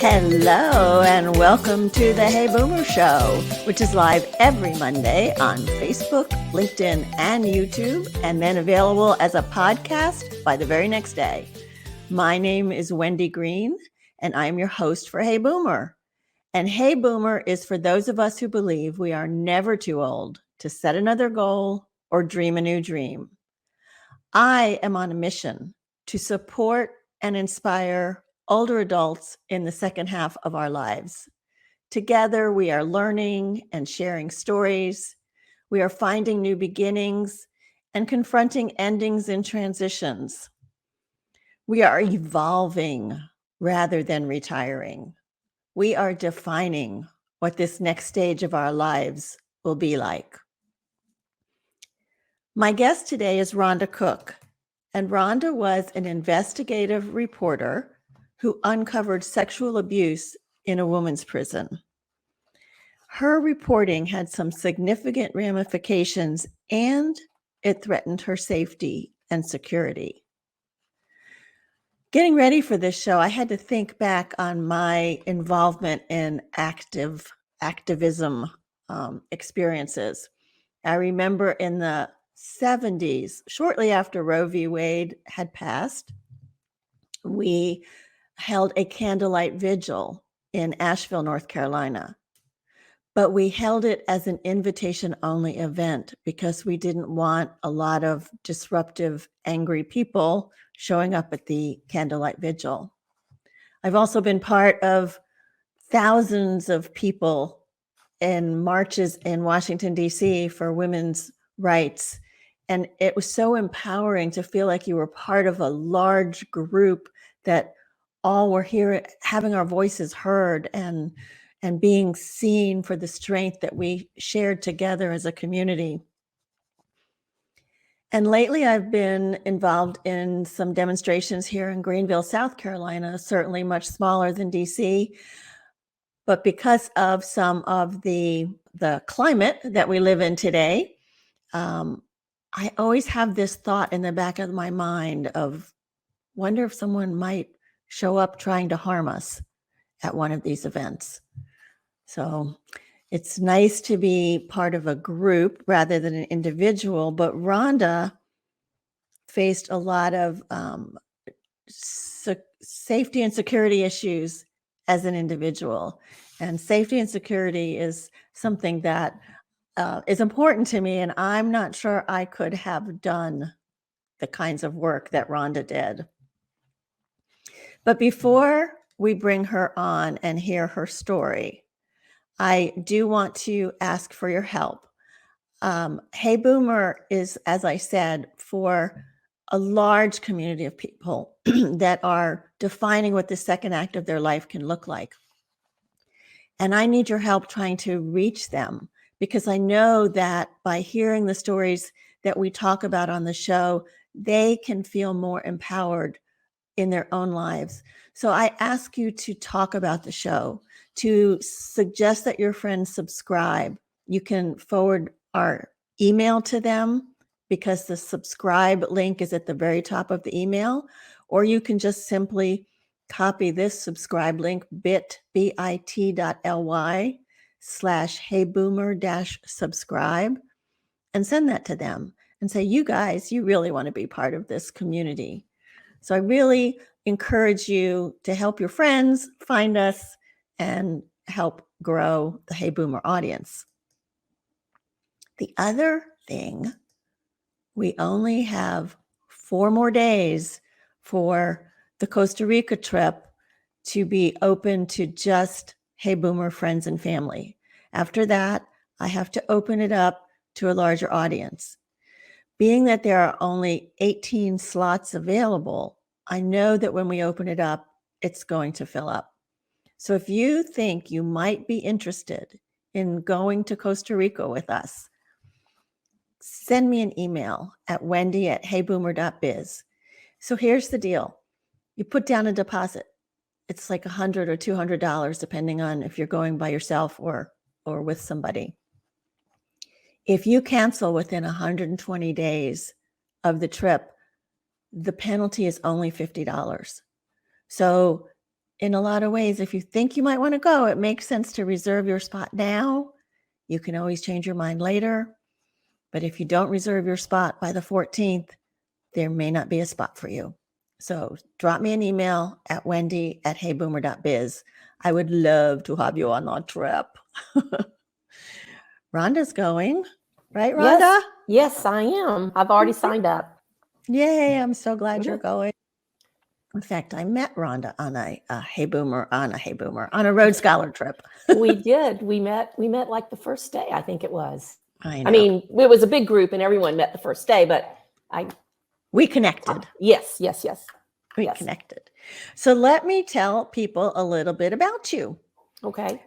Hello and welcome to the Hey Boomer Show, which is live every Monday on Facebook, LinkedIn, and YouTube, and then available as a podcast by the very next day. My name is Wendy Green, and I'm your host for Hey Boomer. And Hey Boomer is for those of us who believe we are never too old to set another goal or dream a new dream. I am on a mission to support and inspire older adults in the second half of our lives. Together, we are learning and sharing stories. We are finding new beginnings and confronting endings and transitions. We are evolving rather than retiring. We are defining what this next stage of our lives will be like. My guest today is Rhonda Cook, and Rhonda was an investigative reporter who uncovered sexual abuse in a woman's prison. Her reporting had some significant ramifications, and it threatened her safety and security. Getting ready for this show, I had to think back on my involvement in activism experiences. I remember in the 70s, shortly after Roe v. Wade had passed, we held a candlelight vigil in Asheville, North Carolina. But we held it as an invitation-only event because we didn't want a lot of disruptive, angry people showing up at the candlelight vigil. I've also been part of thousands of people in marches in Washington, D.C. for women's rights. And it was so empowering to feel like you were part of a large group that all were here, having our voices heard and being seen for the strength that we shared together as a community. And lately, I've been involved in some demonstrations here in Greenville, South Carolina, certainly much smaller than DC. But because of some of the climate that we live in today, I always have this thought in the back of my mind of, wonder if someone might show up trying to harm us at one of these events. So it's nice to be part of a group rather than an individual, but Rhonda faced a lot of safety and security issues as an individual. And safety and security is something that is important to me, and I'm not sure I could have done the kinds of work that Rhonda did. But before we bring her on and hear her story, I do want to ask for your help. Hey Boomer is, as I said, for a large community of people that are defining what the second act of their life can look like. And I need your help trying to reach them, because I know that by hearing the stories that we talk about on the show, they can feel more empowered in their own lives. So I ask you to talk about the show, to suggest that your friends subscribe. You can forward our email to them because the subscribe link is at the very top of the email, or you can just simply copy this subscribe link, bit.ly/heyboomer-subscribe, and send that to them and say, you guys, you really want to be part of this community. So I really encourage you to help your friends find us and help grow the Hey Boomer audience. The other thing, we only have 4 more days for the Costa Rica trip to be open to just Hey Boomer friends and family. After that, I have to open it up to a larger audience. Being that there are only 18 slots available, I know that when we open it up, it's going to fill up. So if you think you might be interested in going to Costa Rica with us, send me an email at wendy@heyboomer.biz. So here's the deal. You put down a deposit. It's like $100 or $200, depending on if you're going by yourself or with somebody. If you cancel within 120 days of the trip, the penalty is only $50. So in a lot of ways, if you think you might want to go, it makes sense to reserve your spot now. You can always change your mind later. But if you don't reserve your spot by the 14th, there may not be a spot for you. So drop me an email at wendy@heyboomer.biz. I would love to have you on that trip. Rhonda's going, right, Rhonda? Yes, I am. I've already signed up. Yay, I'm so glad you're going. In fact, I met Rhonda on on a Rhodes Scholar trip. We did. We met like the first day, I think it was. I know. I mean, it was a big group and everyone met the first day, but we connected. Yes. We connected. So let me tell people a little bit about you. Okay.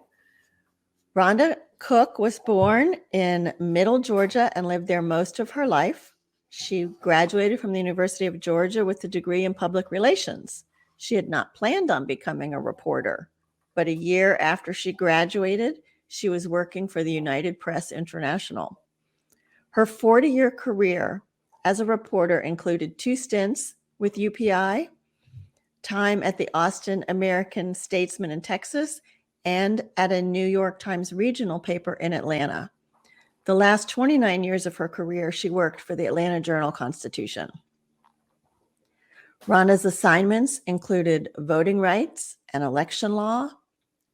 Rhonda Cook was born in Middle Georgia and lived there most of her life. She graduated from the University of Georgia with a degree in public relations. She had not planned on becoming a reporter, but a year after she graduated, she was working for the United Press International. Her 40-year career as a reporter included 2 stints with UPI, time at the Austin American-Statesman in Texas, and at a New York Times regional paper in Atlanta. The last 29 years of her career, she worked for the Atlanta Journal-Constitution. Rhonda's assignments included voting rights and election law,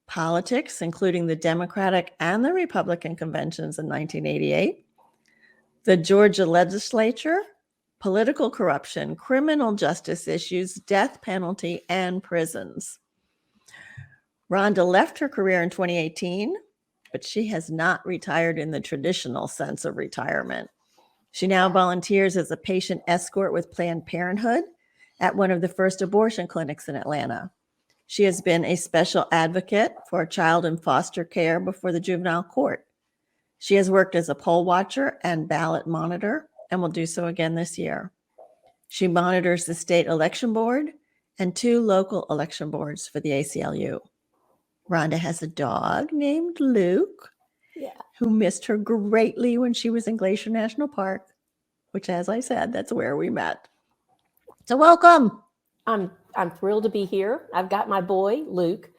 politics, including the Democratic and the Republican conventions in 1988, the Georgia legislature, political corruption, criminal justice issues, death penalty, and prisons. Rhonda left her career in 2018, but she has not retired in the traditional sense of retirement. She now volunteers as a patient escort with Planned Parenthood at one of the first abortion clinics in Atlanta. She has been a special advocate for a child in foster care before the juvenile court. She has worked as a poll watcher and ballot monitor and will do so again this year. She monitors the state election board and 2 local election boards for the ACLU. Rhonda has a dog named Luke, who missed her greatly when she was in Glacier National Park, which, as I said, that's where we met. So welcome. I'm thrilled to be here. I've got my boy, Luke,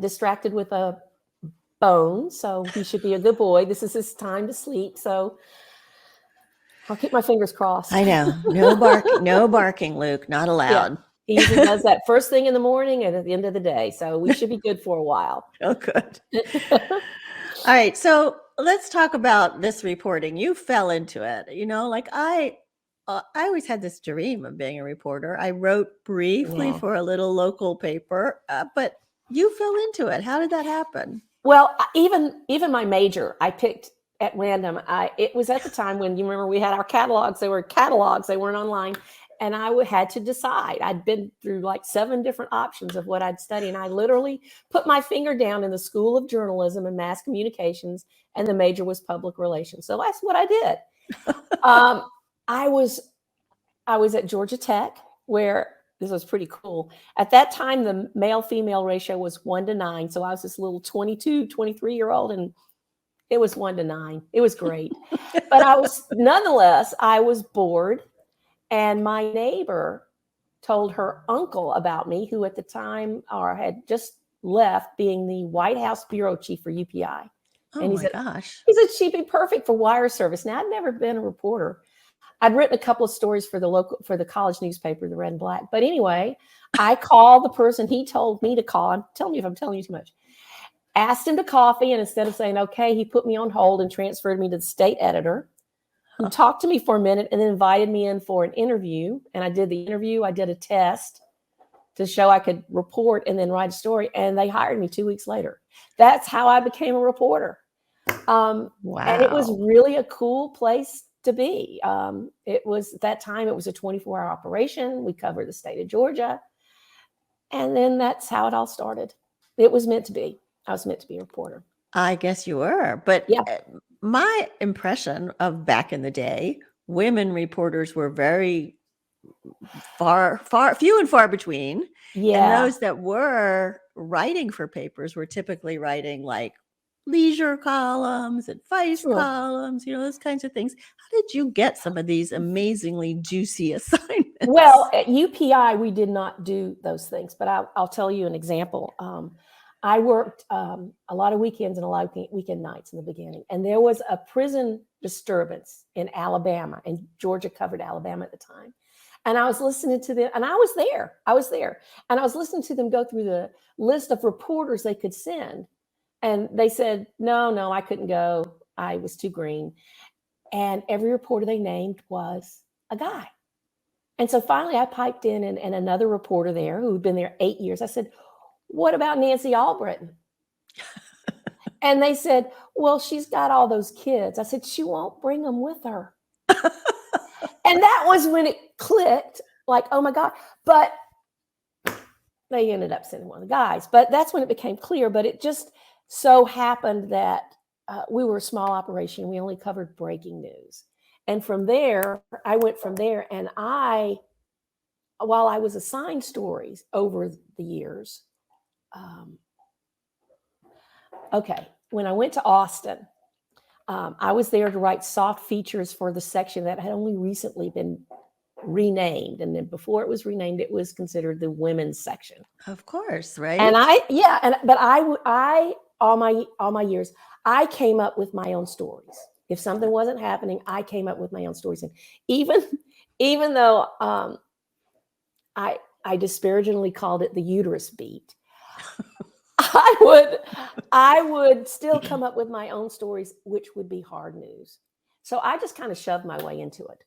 distracted with a bone, so he should be a good boy. This is his time to sleep, so I'll keep my fingers crossed. I know. No barking, Luke. Not allowed. Yeah. He usually does that first thing in the morning and at the end of the day. So we should be good for a while. Oh, good. All right. So let's talk about this reporting. You fell into it. You know, like I always had this dream of being a reporter. I wrote briefly for a little local paper, but you fell into it. How did that happen? Well, even my major, I picked at random. It was at the time when, you remember, we had our catalogs. They were catalogs. They weren't online. And I had to decide. I'd been through like 7 different options of what I'd study. And I literally put my finger down in the School of Journalism and Mass Communications, and the major was public relations. So that's what I did. I was at Georgia Tech, where this was pretty cool. At that time, the male-female ratio was 1-9. So I was this little 22, 23-year-old, and it was 1-9. It was great. But nonetheless, I was bored. And my neighbor told her uncle about me, who at the time had just left being the White House bureau chief for UPI. Oh, and my gosh. He said she'd be perfect for wire service. Now, I'd never been a reporter. I'd written a couple of stories for the college newspaper, the Red and Black. But anyway, I called the person he told me to call. Tell me if I'm telling you too much. Asked him to coffee, and instead of saying okay, he put me on hold and transferred me to the state editor, who talked to me for a minute and then invited me in for an interview. And I did the interview. I did a test to show I could report and then write a story. And they hired me 2 weeks later. That's how I became a reporter. Wow. And it was really a cool place to be. It was, at that time, it was a 24-hour operation. We covered the state of Georgia. And then that's how it all started. It was meant to be. I was meant to be a reporter. I guess you were. But yeah. My impression of back in the day, women reporters were very few and far between. Yeah. And those that were writing for papers were typically writing like leisure columns, advice Sure. columns, those kinds of things. How did you get some of these amazingly juicy assignments? Well, at UPI, we did not do those things, but I'll tell you an example. I worked a lot of weekends and a lot of weekend nights in the beginning, and there was a prison disturbance in Alabama, and Georgia covered Alabama at the time. And I was listening to them, and I was there, and I was listening to them go through the list of reporters they could send. And they said, no, I couldn't go. I was too green. And every reporter they named was a guy. And so finally I piped in and another reporter there who had been there 8 years. I said, what about Nancy Albritton? And they said, well, she's got all those kids. I said, she won't bring them with her. And that was when it clicked, like, oh my God. But they ended up sending one of the guys. But that's when it became clear. But it just so happened that we were a small operation. We only covered breaking news. And from there, I went from there, and while I was assigned stories over the years, when I went to Austin, I was there to write soft features for the section that had only recently been renamed. And then before it was renamed, it was considered the women's section. Of course, right? And all my years, I came up with my own stories. If something wasn't happening, I came up with my own stories. And even though I disparagingly called it the uterus beat, I would still come up with my own stories, which would be hard news. So I just kind of shoved my way into it.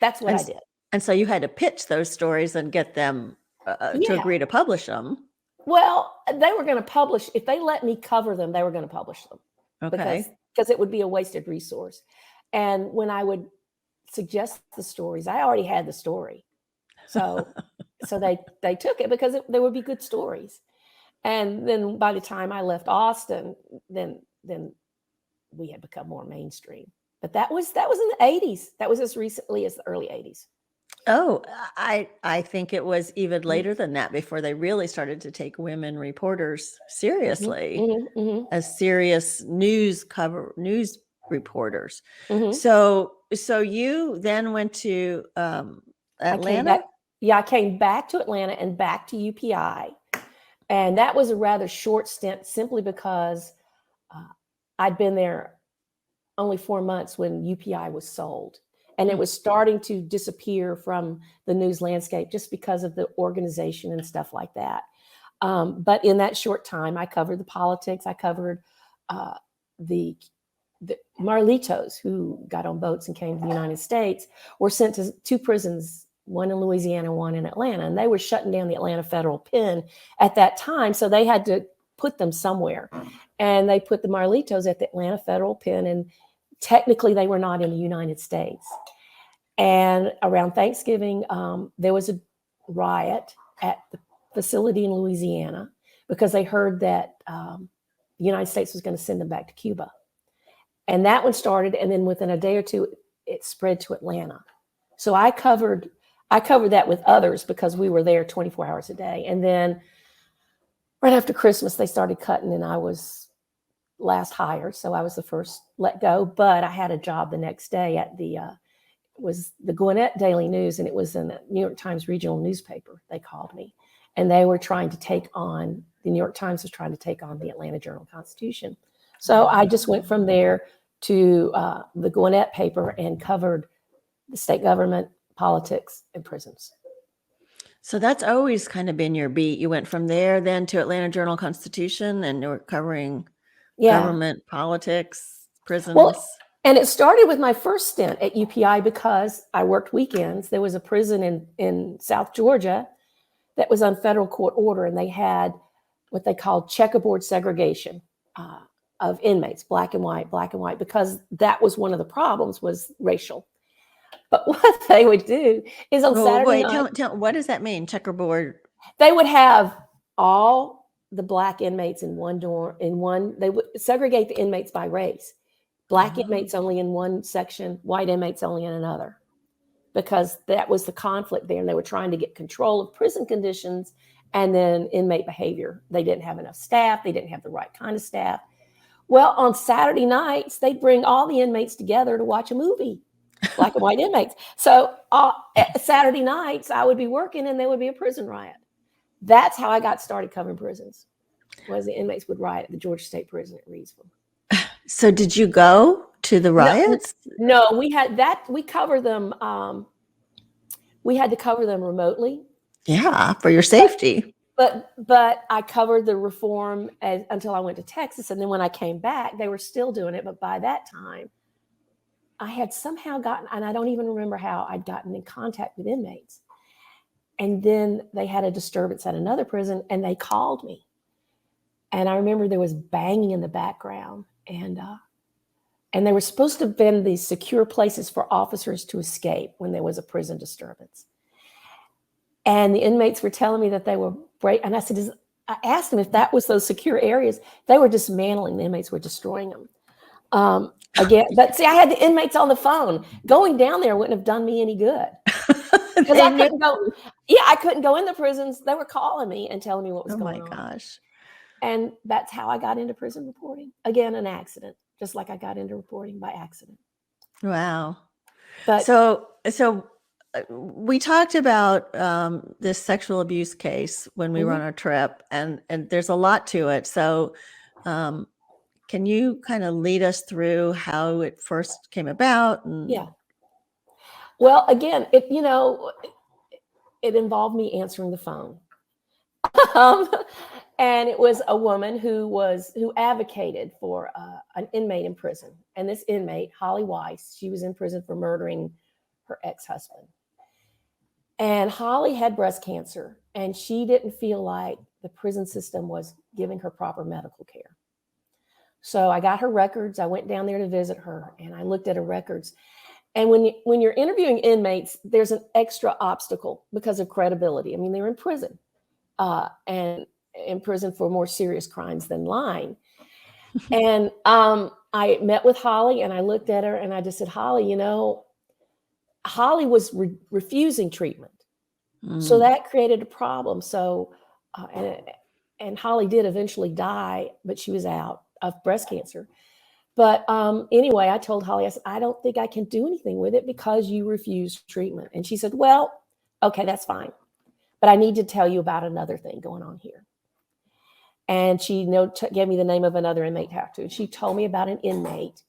That's what I did. And so you had to pitch those stories and get them to agree to publish them. Well, they were going to publish. If they let me cover them, they were going to publish them. Okay. Because it would be a wasted resource. And when I would suggest the stories, I already had the story. So they took it because they would be good stories. And then by the time I left Austin, then we had become more mainstream. But that was in the 80s. That was as recently as the early 80s. Oh, I think it was even later than that before they really started to take women reporters seriously as serious news reporters. So you then went to Atlanta? I came back to Atlanta and back to UPI. And that was a rather short stint simply because I'd been there only 4 months when UPI was sold. And it was starting to disappear from the news landscape just because of the organization and stuff like that. But in that short time, I covered the politics. I covered the Marlitos who got on boats and came to the United States, were sent to 2 prisons, one in Louisiana, one in Atlanta. And they were shutting down the Atlanta Federal Pen at that time. So they had to put them somewhere. And they put the Marlitos at the Atlanta Federal Pen. And technically, they were not in the United States. And around Thanksgiving, there was a riot at the facility in Louisiana because they heard that the United States was going to send them back to Cuba. And that one started, and then within a day or two, it spread to Atlanta. So I covered that with others because we were there 24 hours a day. And then right after Christmas, they started cutting, and I was last hired, so I was the first let go. But I had a job the next day at was the Gwinnett Daily News, and it was in the New York Times regional newspaper. They called me, and they were trying to take on, the New York Times was trying to take on the Atlanta Journal-Constitution. So I just went from there to the Gwinnett paper and covered the state government, politics, and prisons. So that's always kind of been your beat. You went from there then to Atlanta Journal-Constitution, and you were covering government, politics, prisons. Well, and it started with my first stint at UPI because I worked weekends. There was a prison in South Georgia that was on federal court order, and they had what they called checkerboard segregation of inmates, black and white, because that was one of the problems, was racial. But what they would do is on Saturday night. Tell what does that mean, checkerboard? They would have all the black inmates in one dorm, they would segregate the inmates by race. Black inmates only in one section, white inmates only in another, because that was the conflict there. And they were trying to get control of prison conditions and then inmate behavior. They didn't have enough staff. They didn't have the right kind of staff. Well, on Saturday nights, they'd bring all the inmates together to watch a movie, black and white inmates. So Saturday nights, I would be working and there would be a prison riot. That's how I got started covering prisons, was the inmates would riot at the Georgia State Prison at Reedsville. So did you go to the riots? No, we had that. We cover them. We had to cover them remotely. Yeah, for your safety. But I covered the reform until I went to Texas, and then when I came back, they were still doing it. But by that time, I had somehow gotten, and I don't even remember how I'd gotten in contact with inmates. And then they had a disturbance at another prison, and they called me. And I remember there was banging in the background, and they were supposed to have been these secure places for officers to escape when there was a prison disturbance. And the inmates were telling me that they were and I said, I asked them if that was those secure areas. They were dismantling. The inmates were destroying them. Again, but see, I had the inmates on the phone. Going down there wouldn't have done me any good because I couldn't go. Yeah, I couldn't go in the prisons. They were calling me and telling me what was going on. Oh my gosh! And that's how I got into prison reporting. Again, an accident, just like I got into reporting by accident. Wow. But so we talked about this sexual abuse case when we were on our trip, and there's a lot to it. So can you kind of lead us through how it first came about? Yeah. Well, again, it involved me answering the phone. And it was a woman who advocated for an inmate in prison. And this inmate, Holly Weiss, she was in prison for murdering her ex-husband. And Holly had breast cancer, and she didn't feel like the prison system was giving her proper medical care. So I got her records. I went down there to visit her, and I looked at her records. And when you're interviewing inmates, there's an extra obstacle because of credibility. I mean, they're in prison, and in prison for more serious crimes than lying. And I met with Holly, and I looked at her, and I just said, Holly, Holly was refusing treatment. So that created a problem. So, and Holly did eventually die, but she was out of breast cancer. But anyway, I told Holly, I said, I don't think I can do anything with it because you refused treatment. And she said, well, okay, that's fine. But I need to tell you about another thing going on here. And she gave me the name of another inmate to talk to. She told me about an inmate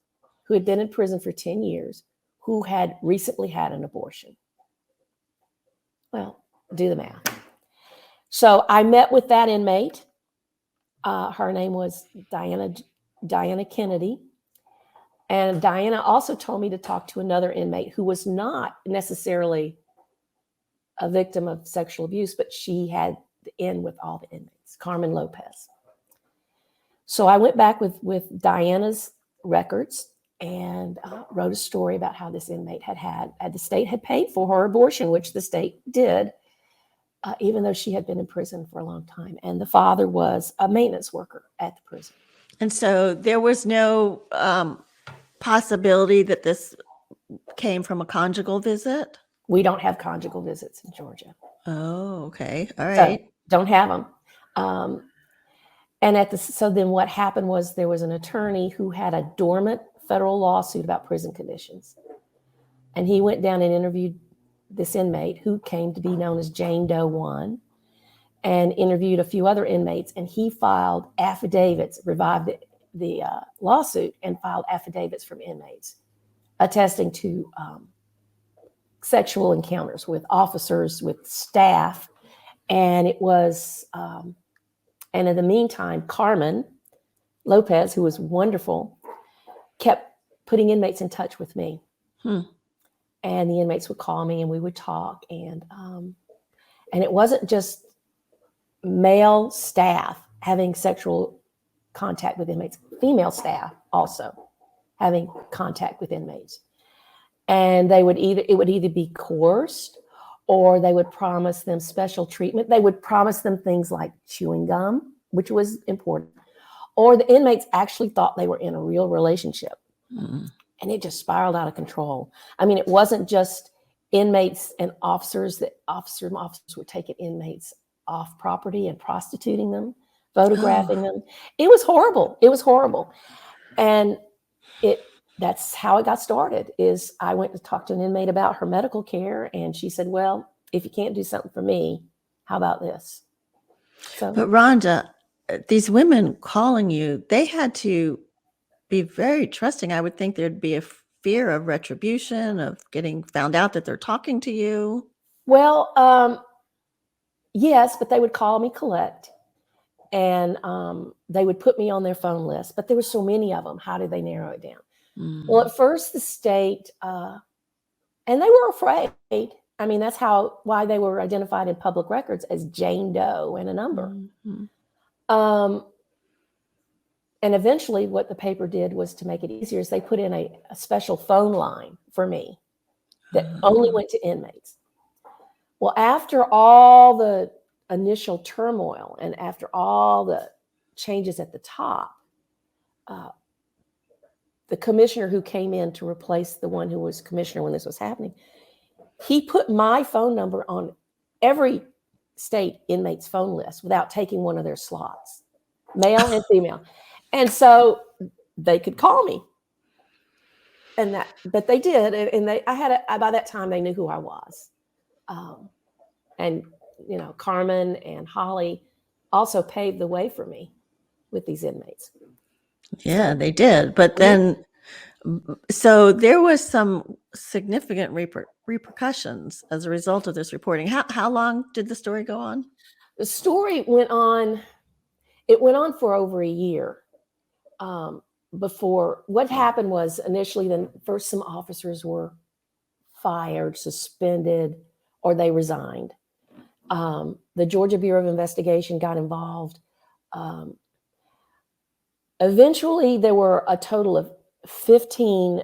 who had been in prison for 10 years who had recently had an abortion. Well, do the math. So I met with that inmate. Her name was Diana Kennedy. And Diana also told me to talk to another inmate who was not necessarily a victim of sexual abuse, but she had the in with all the inmates, Carmen Lopez. So I went back with Diana's records and wrote a story about how this inmate had the state had paid for her abortion, which the state did, even though she had been in prison for a long time. And the father was a maintenance worker at the prison. And so there was no possibility that this came from a conjugal visit? We don't have conjugal visits in Georgia. Oh, okay. All right. So don't have them. And so then what happened was there was an attorney who had a dormant federal lawsuit about prison conditions. And he went down and interviewed this inmate who came to be known as Jane Doe 1 and interviewed a few other inmates. And he filed affidavits, revived the lawsuit and filed affidavits from inmates attesting to sexual encounters with officers, with staff. And it was, and in the meantime, Carmen Lopez, who was wonderful, kept putting inmates in touch with me. And the inmates would call me and we would talk. And it wasn't just male staff having sexual contact with inmates, female staff also having contact with inmates. And it would either be coerced or they would promise them special treatment. They would promise them things like chewing gum, which was important. Or the inmates actually thought they were in a real relationship. And it just spiraled out of control. I mean, it wasn't just inmates and officers that officers were taking inmates off property and prostituting them, photographing them. It was horrible. It was horrible. And that's how it got started. Is I went to talk to an inmate about her medical care, and she said, well, if you can't do something for me, how about this? So, But Rhonda, these women calling you, they had to be very trusting. I would think there'd be a fear of retribution, of getting found out that they're talking to you. well, yes, but they would call me Colette, and they would put me on their phone list. But there were so many of them. How did they narrow it down? Well, at first the state, and they were afraid. I mean, that's why they were identified in public records as Jane Doe and a number. And eventually what the paper did was, to make it easier, is they put in a special phone line for me that only went to inmates. Well, after all the initial turmoil and after all the changes at the top, the commissioner who came in to replace the one who was commissioner when this was happening, he put my phone number on every state inmate's phone list without taking one of their slots, male and female. And so they could call me. But they did. And by that time they knew who I was. And, Carmen and Holly also paved the way for me with these inmates. Yeah, they did. But then, so there was some significant repercussions as a result of this reporting. How long did the story go on? The story went on. It went on for over a year. Before, what happened was, initially, then first some officers were fired, suspended, or they resigned. The Georgia Bureau of Investigation got involved. Eventually, there were a total of 15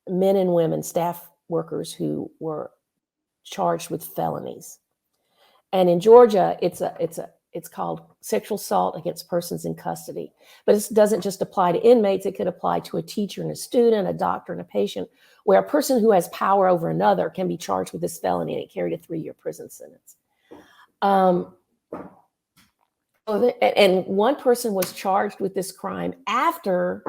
men and women, staff workers, who were charged with felonies. And in Georgia, it's called sexual assault against persons in custody. But it doesn't just apply to inmates. It could apply to a teacher and a student, a doctor and a patient, where a person who has power over another can be charged with this felony, and it carried a 3-year prison sentence. And one person was charged with this crime after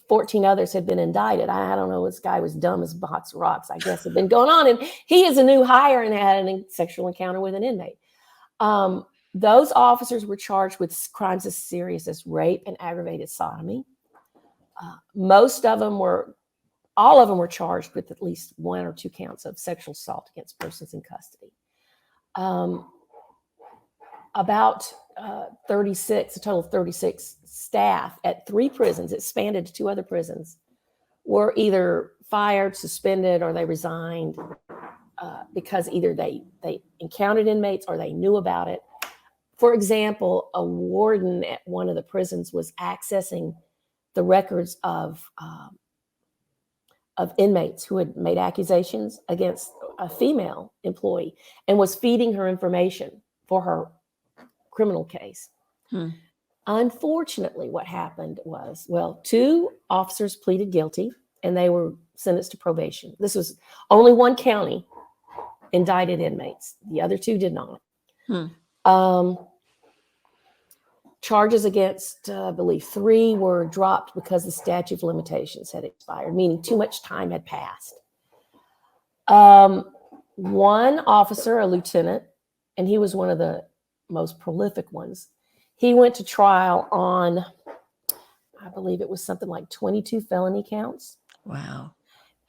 14 others had been indicted. I don't know, this guy was dumb as box of rocks, I guess, had been going on. And he is a new hire and had a sexual encounter with an inmate. Those officers were charged with crimes as serious as rape and aggravated sodomy. All of them were charged with at least 1 or 2 counts of sexual assault against persons in custody. About 36, a total of 36 staff at 3 prisons, expanded to 2 other prisons, were either fired, suspended, or they resigned because either they encountered inmates or they knew about it. For example, a warden at one of the prisons was accessing the records of inmates who had made accusations against a female employee and was feeding her information for her criminal case. Unfortunately, what happened was, 2 officers pleaded guilty and they were sentenced to probation. This was only 1 county indicted inmates. The other 2 did not. Charges against, I believe, 3 were dropped because the statute of limitations had expired, meaning too much time had passed. 1 officer, a lieutenant, and he was one of the most prolific ones, he went to trial on, I believe it was something like 22 felony counts. Wow.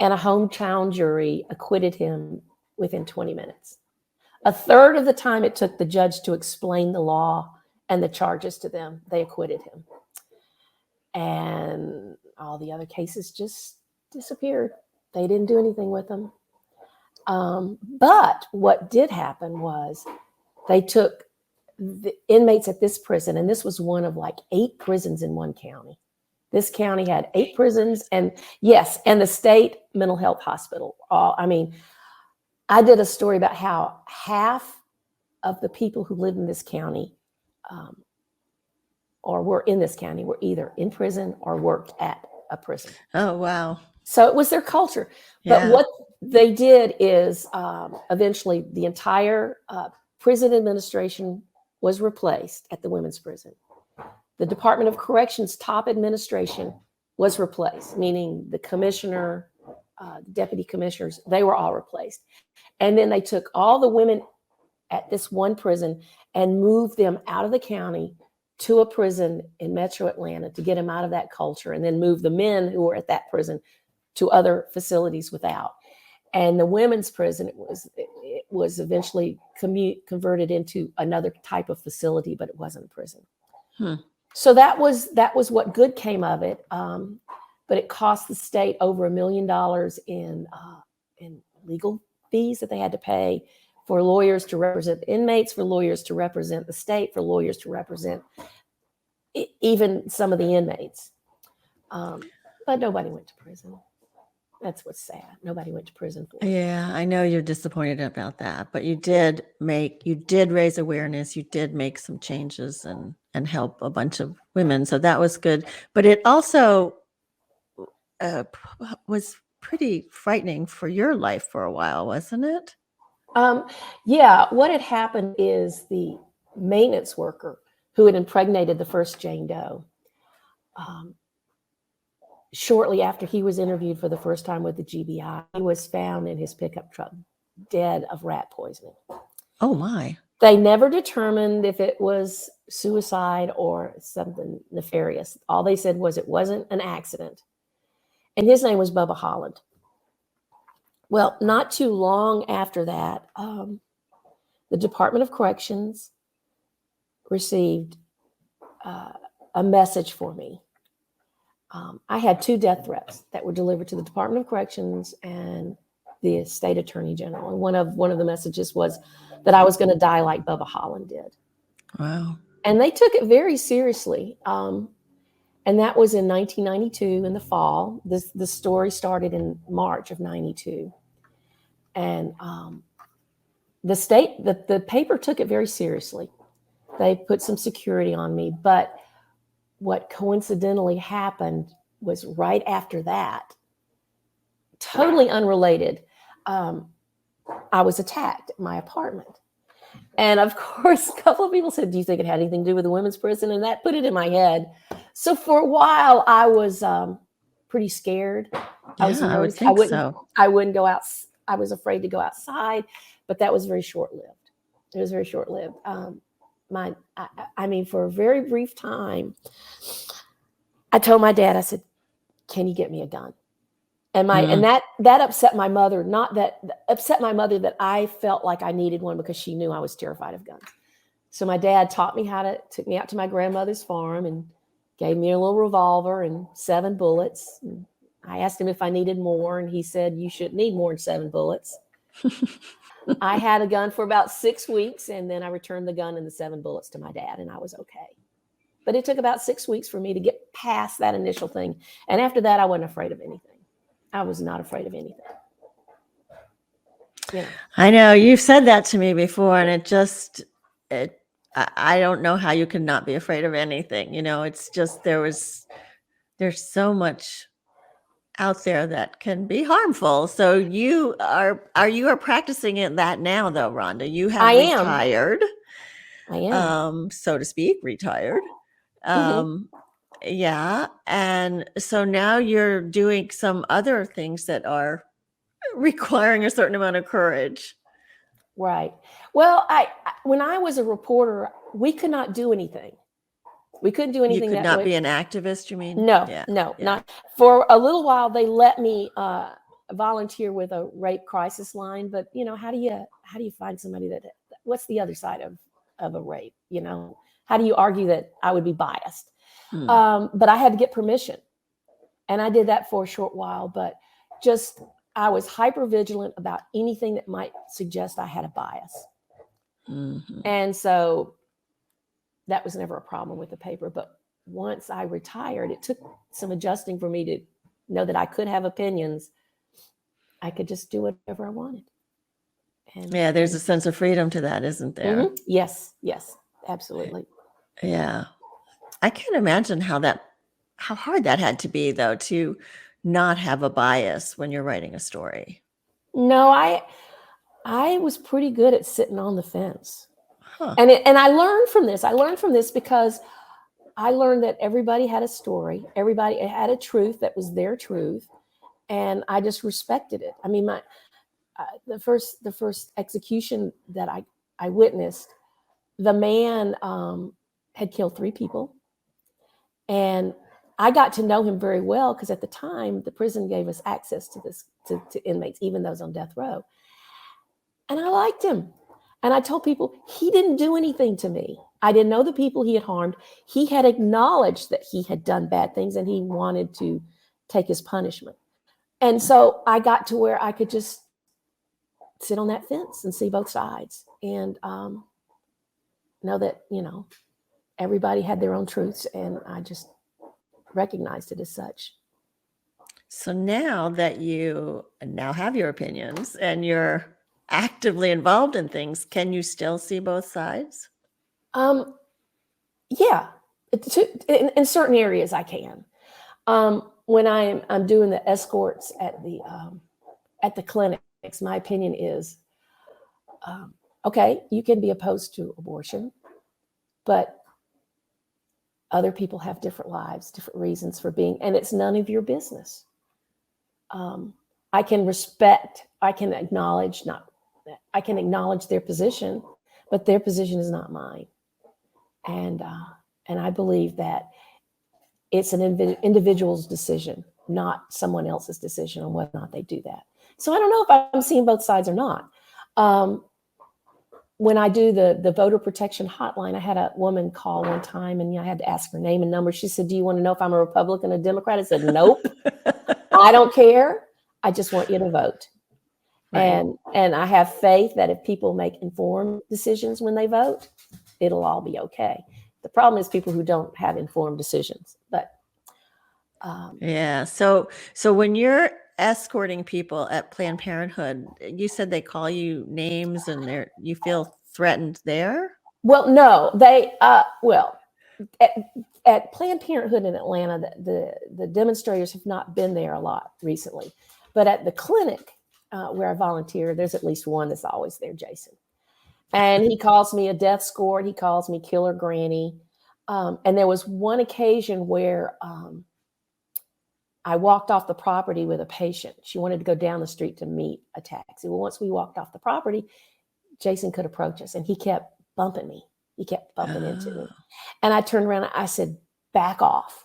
And a hometown jury acquitted him within 20 minutes. A third of the time it took the judge to explain the law and the charges to them, they acquitted him. And all the other cases just disappeared. They didn't do anything with them. But what did happen was they took the inmates at this prison, and this was one of like 8 prisons in one county. This county had 8 prisons, and yes, and the state mental health hospital. I did a story about how half of the people who lived in this county or were in this county were either in prison or worked at a prison. Oh, wow. So it was their culture. Yeah. But what they did is eventually the entire prison administration was replaced at the women's prison. the Department of Corrections top administration was replaced, meaning the commissioner, deputy commissioners, they were all replaced. And then they took all the women at this one prison and moved them out of the county to a prison in Metro Atlanta to get them out of that culture, and then move the men who were at that prison to other facilities without. And the women's prison, it was eventually converted into another type of facility, but it wasn't a prison. So that was what good came of it. But it cost the state over $1 million in legal fees that they had to pay for lawyers to represent the inmates, for lawyers to represent the state, for lawyers to represent even some of the inmates. But nobody went to prison. That's what's sad. Nobody went to prison for it. Yeah, I know you're disappointed about that, but you did raise awareness. You did make some changes and help a bunch of women. So that was good. But it also was pretty frightening for your life for a while, wasn't it? Yeah, what had happened is the maintenance worker who had impregnated the first Jane Doe, shortly after he was interviewed for the first time with the GBI, he was found in his pickup truck, dead of rat poisoning. Oh my. They never determined if it was suicide or something nefarious. All they said was it wasn't an accident. And his name was Bubba Holland. Well, not too long after that, the Department of Corrections received a message for me. I had 2 death threats that were delivered to the Department of Corrections and the state attorney general. And one of the messages was that I was going to die like Bubba Holland did. Wow. And they took it very seriously. And that was in 1992 in the fall. The story started in March of 92. And the paper took it very seriously. They put some security on me, but what coincidentally happened was right after that, totally unrelated, I was attacked at my apartment. And of course, a couple of people said, do you think it had anything to do with the women's prison? And that put it in my head. So for a while, I was pretty scared. I was nervous. I wouldn't go out. I was afraid to go outside, but that was very short-lived. It was very short-lived. I mean, for a very brief time, I told my dad, I said, can you get me a gun? And and that upset my mother, upset my mother that I felt like I needed one because she knew I was terrified of guns. So my dad took me out to my grandmother's farm and gave me a little revolver and 7 bullets. And I asked him if I needed more, and he said, you shouldn't need more than 7 bullets. I had a gun for about 6 weeks, and then I returned the gun and the 7 bullets to my dad, and I was okay. But it took about 6 weeks for me to get past that initial thing. And after that, I wasn't afraid of anything. I was not afraid of anything. Yeah. I know you've said that to me before, and I don't know how you can not be afraid of anything. You know, it's just there's so much out there that can be harmful. So you are practicing it that now though, Rhonda. You have retired. I am. So to speak, retired. Yeah. And so now you're doing some other things that are requiring a certain amount of courage. Right. Well, when I was a reporter, we could not do anything. We couldn't do anything. You could not be an activist, you mean? No, not for a little while. They let me volunteer with a rape crisis line, but you know, how do you find somebody what's the other side of a rape? You know, how do you argue that I would be biased? But I had to get permission, and I did that for a short while. But I was hyper vigilant about anything that might suggest I had a bias, and so that was never a problem with the paper. But once I retired, it took some adjusting for me to know that I could have opinions. I could just do whatever I wanted. And there's a sense of freedom to that, isn't there? Yes, absolutely. Yeah. I can't imagine how hard that had to be, though, to not have a bias when you're writing a story. No, I was pretty good at sitting on the fence. And I learned from this. I learned from this because I learned that everybody had a story. Everybody had a truth that was their truth. And I just respected it. I mean, the first execution that I witnessed, the man had killed 3 people. And I got to know him very well because at the time, the prison gave us access to inmates, even those on death row. And I liked him. And I told people, he didn't do anything to me. I didn't know the people he had harmed. He had acknowledged that he had done bad things and he wanted to take his punishment. And so I got to where I could just sit on that fence and see both sides and know that, everybody had their own truths, and I just recognized it as such. So now that you now have your opinions and you're actively involved in things, can you still see both sides? Yeah, in certain areas I can. When I'm doing the escorts at the clinics, my opinion is, okay, you can be opposed to abortion, but other people have different lives, different reasons for being, and it's none of your business. I can respect, I can acknowledge their position, but their position is not mine. And I believe that it's an individual's decision, not someone else's decision on whether or not they do that. So I don't know if I'm seeing both sides or not. When I do the voter protection hotline, I had a woman call one time and I had to ask her name and number. She said, "Do you want to know if I'm a Republican or Democrat?" I said, "Nope, I don't care. I just want you to vote." Right. And I have faith that if people make informed decisions when they vote, it'll all be okay. The problem is people who don't have informed decisions. But yeah. So when you're escorting people at Planned Parenthood, you said they call you names and you feel threatened there? Well, no, they at Planned Parenthood in Atlanta, the demonstrators have not been there a lot recently. But at the clinic where I volunteer, there's at least one that's always there, Jason. And he calls me a death squad. He calls me Killer Granny. And there was one occasion where I walked off the property with a patient. She wanted to go down the street to meet a taxi. Well, once we walked off the property, Jason could approach us and he kept bumping me. He kept bumping into me. And I turned around and I said, "Back off."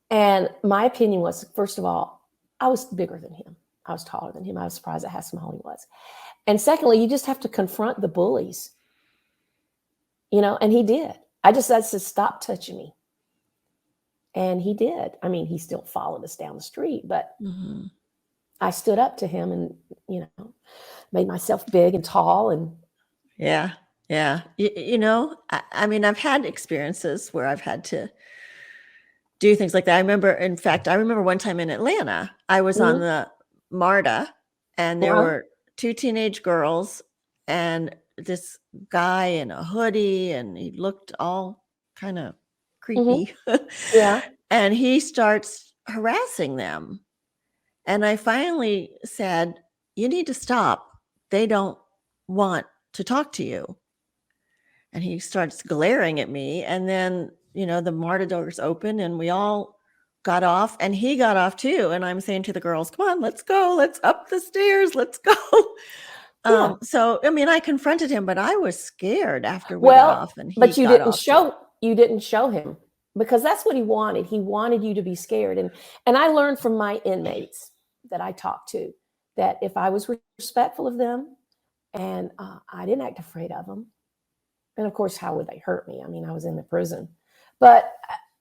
And my opinion was, first of all, I was bigger than him. I was taller than him. I was surprised at how small he was. And secondly, you just have to confront the bullies, and he did. I said, "Stop touching me." And he did. I mean, he still followed us down the street, but I stood up to him and, made myself big and tall. And yeah. I mean, I've had experiences where I've had to do things like that. I remember one time in Atlanta, I was on the MARTA and there were 2 teenage girls and this guy in a hoodie, and he looked all kind of creepy. Yeah. And he starts harassing them. And I finally said, "You need to stop. They don't want to talk to you." And he starts glaring at me. And then, the MARTA doors open and we all got off and he got off too. And I'm saying to the girls, "Come on, let's go. Let's up the stairs. Let's go." Yeah. So, I mean, I confronted him, but I was scared after we got off and he but you got didn't off show, you didn't show him because that's what he wanted. He wanted you to be scared. And I learned from my inmates that I talked to that if I was respectful of them and I didn't act afraid of them, and of course, how would they hurt me? I mean, I was in the prison, but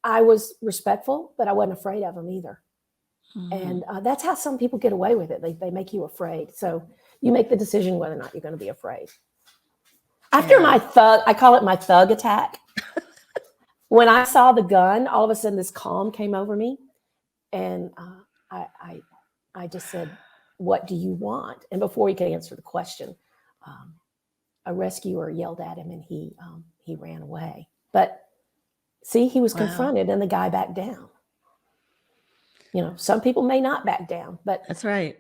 I was respectful, but I wasn't afraid of them either. And that's how some people get away with it. They make you afraid. So you make the decision whether or not you're going to be afraid. After my I call it my thug attack. When I saw the gun, all of a sudden this calm came over me. And I just said, "What do you want?" And before he could answer the question, a rescuer yelled at him and he ran away. But see, he was confronted and the guy backed down. Some people may not back down, but that's right.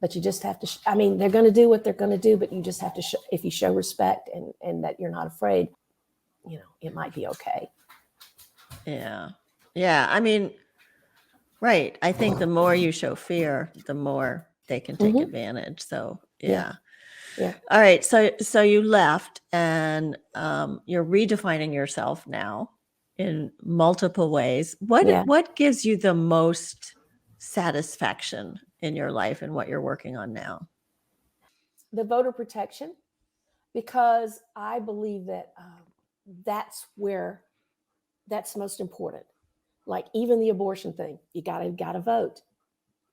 But you just have to, they're going to do what they're going to do, but you just have to, if you show respect and that you're not afraid, it might be okay. Yeah. Yeah. I mean, right. I think the more you show fear, the more they can take advantage. So yeah. Yeah. All right. So you left, and you're redefining yourself now in multiple ways. What gives you the most satisfaction in your life and what you're working on now? The voter protection, because I believe that that's most important. Like even the abortion thing, you gotta vote.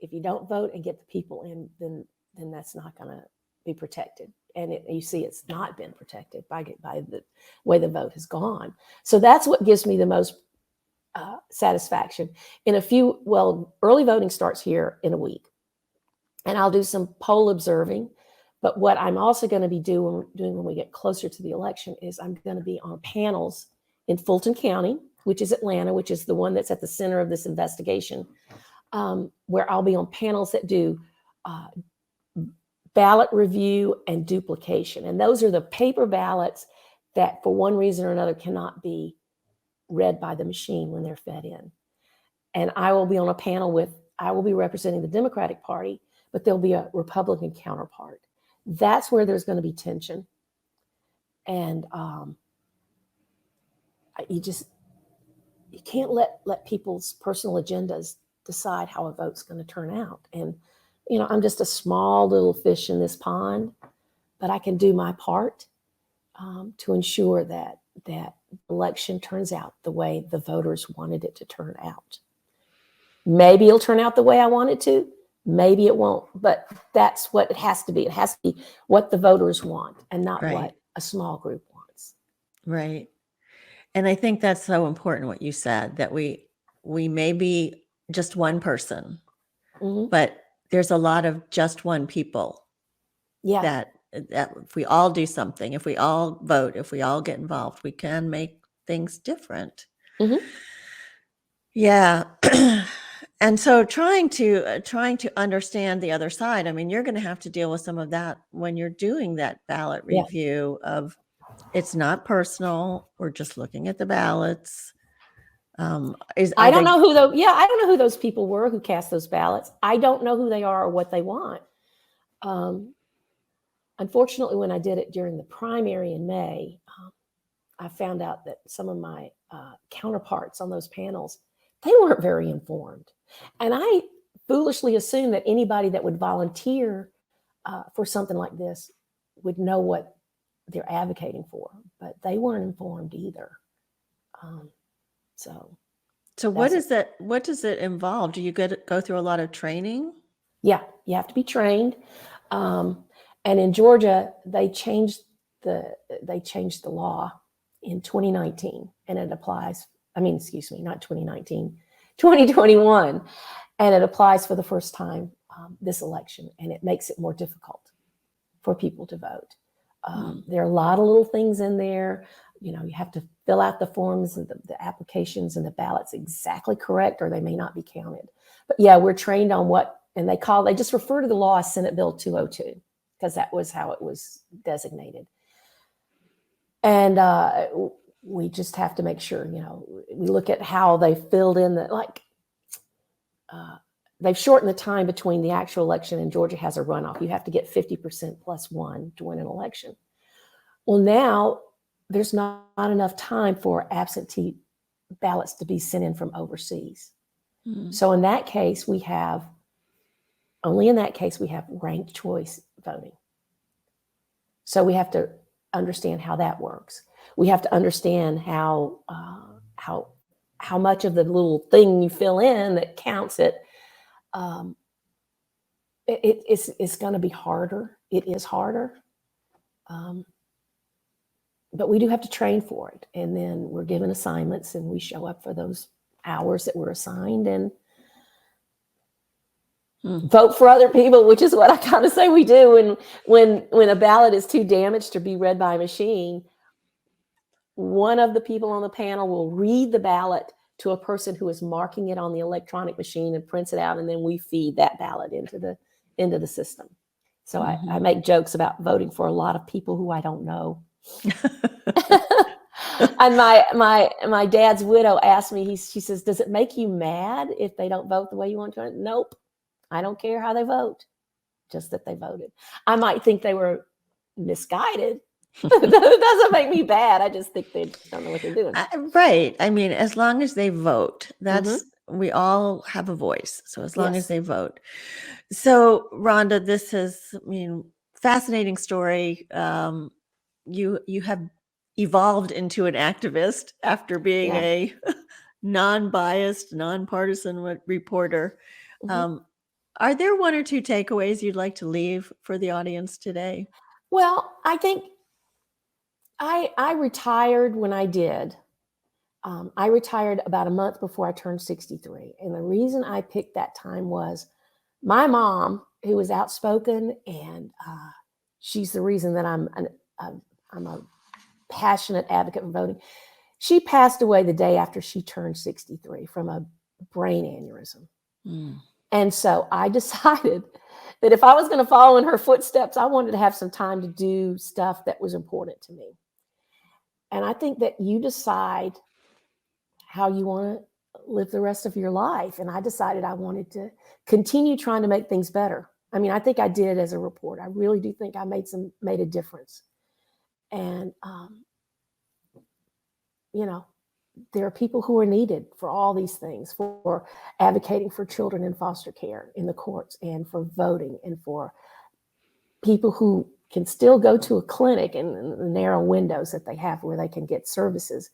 If you don't vote and get the people in, then that's not going to be protected. And you see, it's not been protected by the way the vote has gone. So that's what gives me the most satisfaction. Early voting starts here in a week, and I'll do some poll observing. But what I'm also going to be doing when we get closer to the election is I'm going to be on panels in Fulton County, which is Atlanta, which is the one that's at the center of this investigation, where I'll be on panels that do ballot review and duplication. And those are the paper ballots that, for one reason or another, cannot be read by the machine when they're fed in. And I will be on a panel I will be representing the Democratic Party, but there'll be a Republican counterpart. That's where there's going to be tension. And you can't let people's personal agendas decide how a vote's going to turn out. And, I'm just a small little fish in this pond, but I can do my part to ensure that election turns out the way the voters wanted it to turn out. Maybe it'll turn out the way I want it to. Maybe it won't, but that's what it has to be. It has to be what the voters want and not what a small group wants. Right. And I think that's so important what you said, that we may be just one person, but there's a lot of just one people. That if we all do something, if we all vote, if we all get involved, we can make things different. Yeah. And so trying to understand the other side, I mean, you're going to have to deal with some of that when you're doing that ballot review of, it's not personal. We're just looking at the ballots. I don't know who those people were who cast those ballots. I don't know who they are or what they want. Unfortunately, when I did it during the primary in May, I found out that some of my counterparts on those panels, they weren't very informed. And I foolishly assumed that anybody that would volunteer for something like this would know what they're advocating for, but they weren't informed either. So what is that? What does it involve? Do you go through a lot of training? Yeah, you have to be trained. And in Georgia, they changed the law in 2019, and it applies. Not 2019, 2021, and it applies for the first time this election, and it makes it more difficult for people to vote. There are a lot of little things in there. You have to fill out the forms and the applications and the ballots exactly correct, or they may not be counted. But yeah, we're trained on what, and they just refer to the law as Senate Bill 202, because that was how it was designated. And we just have to make sure, we look at how they filled in they've shortened the time between the actual election and Georgia has a runoff. You have to get 50% plus one to win an election. Well, now there's not enough time for absentee ballots to be sent in from overseas. So in that case, we have ranked choice voting. So we have to understand how that works. We have to understand how much of the little thing you fill in that counts it. It's going to be harder. It is harder. But we do have to train for it. And then we're given assignments, and we show up for those hours that we're assigned and vote for other people, which is what I kind of say we do. And when a ballot is too damaged to be read by a machine, one of the people on the panel will read the ballot to a person who is marking it on the electronic machine and prints it out, and then we feed that ballot into the system. So I make jokes about voting for a lot of people who I don't know. And my dad's widow asked me, she says, does it make you mad if they don't vote the way you want to? Nope. I don't care how they vote, just that they voted. I might think they were misguided. It doesn't make me bad. I just think they don't know what they're doing. Right. I mean, as long as they vote, that's Mhm. we all have a voice. So as long as Yes. they vote. So Rhonda, this is, I mean, fascinating story. You have evolved into an activist after being Yeah. a non-biased, nonpartisan reporter. Mhm. Are there one or two takeaways you'd like to leave for the audience today? Well, I think I retired when I did. I retired about a month before I turned 63. And the reason I picked that time was my mom, who was outspoken, and she's the reason that I'm a passionate advocate for voting. She passed away the day after she turned 63 from a brain aneurysm. Mm. And so I decided that if I was going to follow in her footsteps, I wanted to have some time to do stuff that was important to me. And I think that you decide how you want to live the rest of your life. And I decided I wanted to continue trying to make things better. I mean, I think I did as a reporter. I really do think I made a difference. And, you know, there are people who are needed for all these things, for advocating for children in foster care in the courts, and for voting, and for people who can still go to a clinic in the narrow windows that they have where they can get services.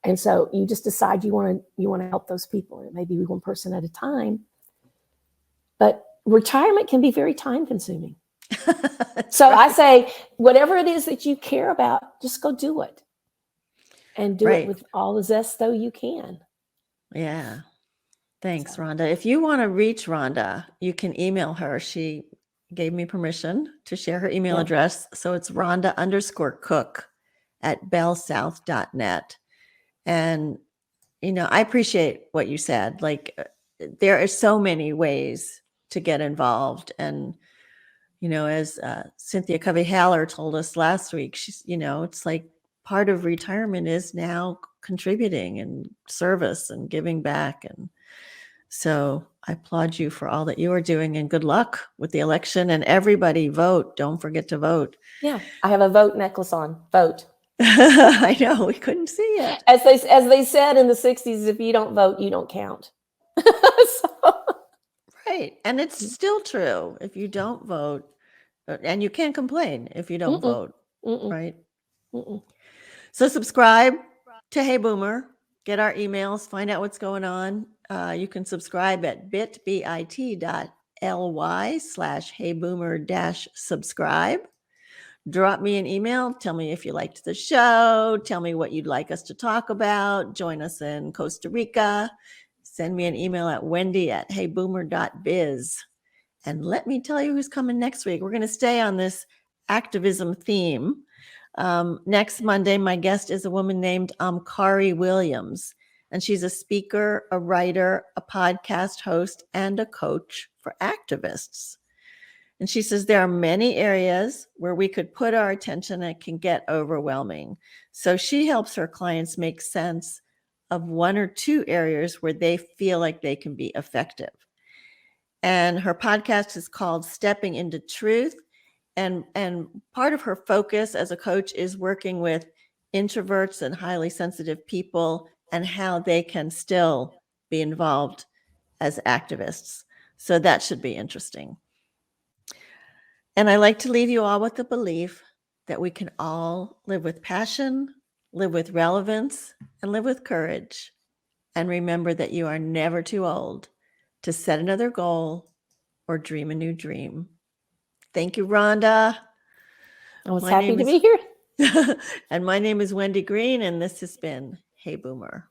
And so you just decide you want to help those people, and it may be one person at a time. But retirement can be very time consuming. So right. I say, whatever it is that you care about, just go do it, and do it with all the zest though you can. Yeah. Thanks, Rhonda. If you want to reach Rhonda, you can email her. She gave me permission to share her email address. So it's Rhonda_Cook@bellsouth.net. And, I appreciate what you said. Like, there are so many ways to get involved. And, as Cynthia Covey-Haller told us last week, she's, it's like part of retirement is now contributing and service and giving back. And so I applaud you for all that you are doing, and good luck with the election. And everybody vote. Don't forget to vote. Yeah, I have a vote necklace on. Vote. I know, we couldn't see it. As they said in the 60s, if you don't vote, you don't count. Right. And it's still true. If you don't vote, and you can't complain if you don't vote, right? So subscribe to Hey Boomer, get our emails, find out what's going on. You can subscribe at bit.ly/heyboomer-subscribe. Drop me an email. Tell me if you liked the show. Tell me what you'd like us to talk about. Join us in Costa Rica. Send me an email at wendy@heyboomer.biz. And let me tell you who's coming next week. We're going to stay on this activism theme. Next Monday, my guest is a woman named Kari Williams. And she's a speaker, a writer, a podcast host, and a coach for activists. And she says there are many areas where we could put our attention and it can get overwhelming. So she helps her clients make sense of one or two areas where they feel like they can be effective. And her podcast is called Stepping into Truth. And part of her focus as a coach is working with introverts and highly sensitive people and how they can still be involved as activists. So that should be interesting. And I like to leave you all with the belief that we can all live with passion, live with relevance, and live with courage. And remember that you are never too old to set another goal or dream a new dream. Thank you, Rhonda. I was happy to be here. And my name is Wendy Green, and this has been Hey Boomer.